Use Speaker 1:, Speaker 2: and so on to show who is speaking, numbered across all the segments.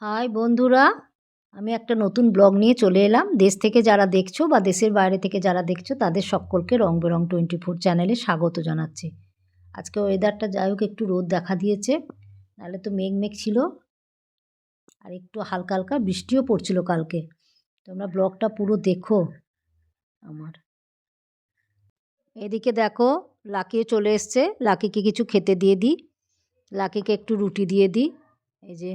Speaker 1: High বন্ধুরা, আমি একটা নতুন ব্লগ নিয়ে চলে এলাম। দেশ থেকে যারা দেখছো বা দেশের বাইরে থেকে যারা দেখছো তাদের সকলকে রং বেরং 24 চ্যানেলে স্বাগত জানাচ্ছি। আজকে ওয়েদারটা যাই হোক একটু রোদ দেখা দিয়েছে, নাহলে তো মেঘ মেঘ ছিল আর একটু হালকা হালকা বৃষ্টিও পড়ছিল কালকে। তোমরা ব্লগটা পুরো দেখো আমার। এদিকে দেখো লাকিও চলে এসছে, লাকিকে কিছু খেতে দিয়ে দিই। লাকিকে একটু রুটি দিয়ে দিই, এই যে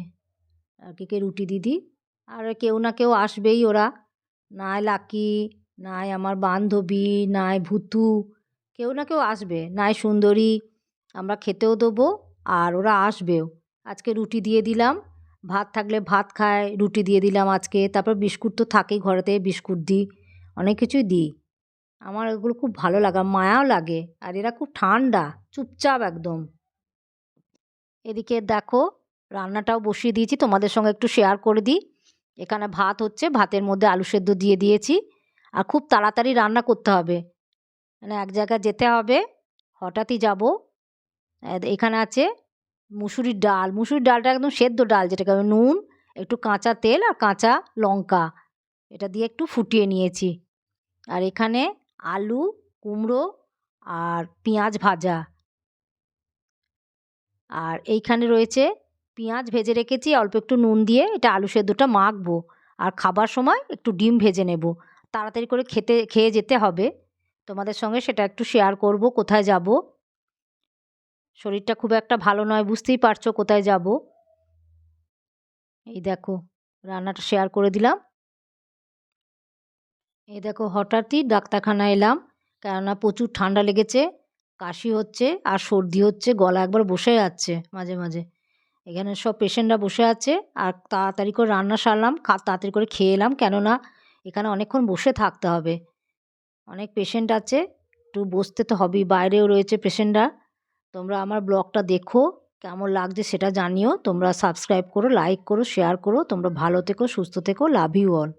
Speaker 1: লাকিকে রুটি দিয়ে দিই। আর কেউ না কেউ আসবেই, ওরা নাই লাকি, নাই আমার বান্ধবী, নাই ভূতু, কেউ না কেউ আসবে, নাই সুন্দরী। আমরা খেতেও দেবো আর ওরা আসবেও। আজকে রুটি দিয়ে দিলাম, ভাত থাকলে ভাত খায়, রুটি দিয়ে দিলাম আজকে। তারপর বিস্কুট তো থাকেই ঘরেতে, বিস্কুট দিই, অনেক কিছুই দিই। আমার এগুলো খুব ভালো লাগে, মায়াও লাগে। আর এরা খুব ঠান্ডা, চুপচাপ একদম। এদিকে দেখো রান্নাটাও বসিয়ে দিয়েছি, তোমাদের সঙ্গে একটু শেয়ার করে দিই। এখানে ভাত হচ্ছে, ভাতের মধ্যে আলু সেদ্ধ দিয়ে দিয়েছি। আর খুব তাড়াতাড়ি রান্না করতে হবে, মানে এক জায়গায় যেতে হবে, হঠাৎই যাব। এখানে আছে মুসুরির ডাল, মুসুরির ডালটা একদম সেদ্ধ ডাল, যেটাকে নুন, একটু কাঁচা তেল আর কাঁচা লঙ্কা এটা দিয়ে একটু ফুটিয়ে নিয়েছি। আর এখানে আলু, কুমড়ো আর পেঁয়াজ ভাজা। আর এইখানে রয়েছে পেঁয়াজ ভেজে রেখেছি অল্প একটু নুন দিয়ে, এটা আলু সেদ্ধটা মাখবো। আর খাবার সময় একটু ডিম ভেজে নেব, তাড়াতাড়ি করে খেয়ে যেতে হবে। তোমাদের সঙ্গে সেটা একটু শেয়ার করব, কোথায় যাব। শরীরটা খুব একটা ভালো নয়, বুঝতেই পারছো কোথায় যাব। এই দেখো রান্নাটা শেয়ার করে দিলাম। এই দেখো হঠাৎই ডাক্তারখানায় এলাম, কেননা প্রচুর ঠান্ডা লেগেছে, কাশি হচ্ছে আর সর্দি হচ্ছে, গলা একবার বসে যাচ্ছে মাঝে মাঝে। এখানে সব পেশেন্টরা বসে আছে আর তাড়াতাড়ি করে রান্না সারলাম, তাড়াতাড়ি করে খেয়ে এলাম, কেননা এখানে অনেকক্ষণ বসে থাকতে হবে। অনেক পেশেন্ট আছে, একটু বসতে তো হবেই, বাইরেও রয়েছে পেশেন্টরা। তোমরা আমার ব্লগটা দেখো, কেমন লাগছে সেটা জানিও। তোমরা সাবস্ক্রাইব করো, লাইক করো, শেয়ার করো। তোমরা ভালো থেকো, সুস্থ থেকো। Love you all.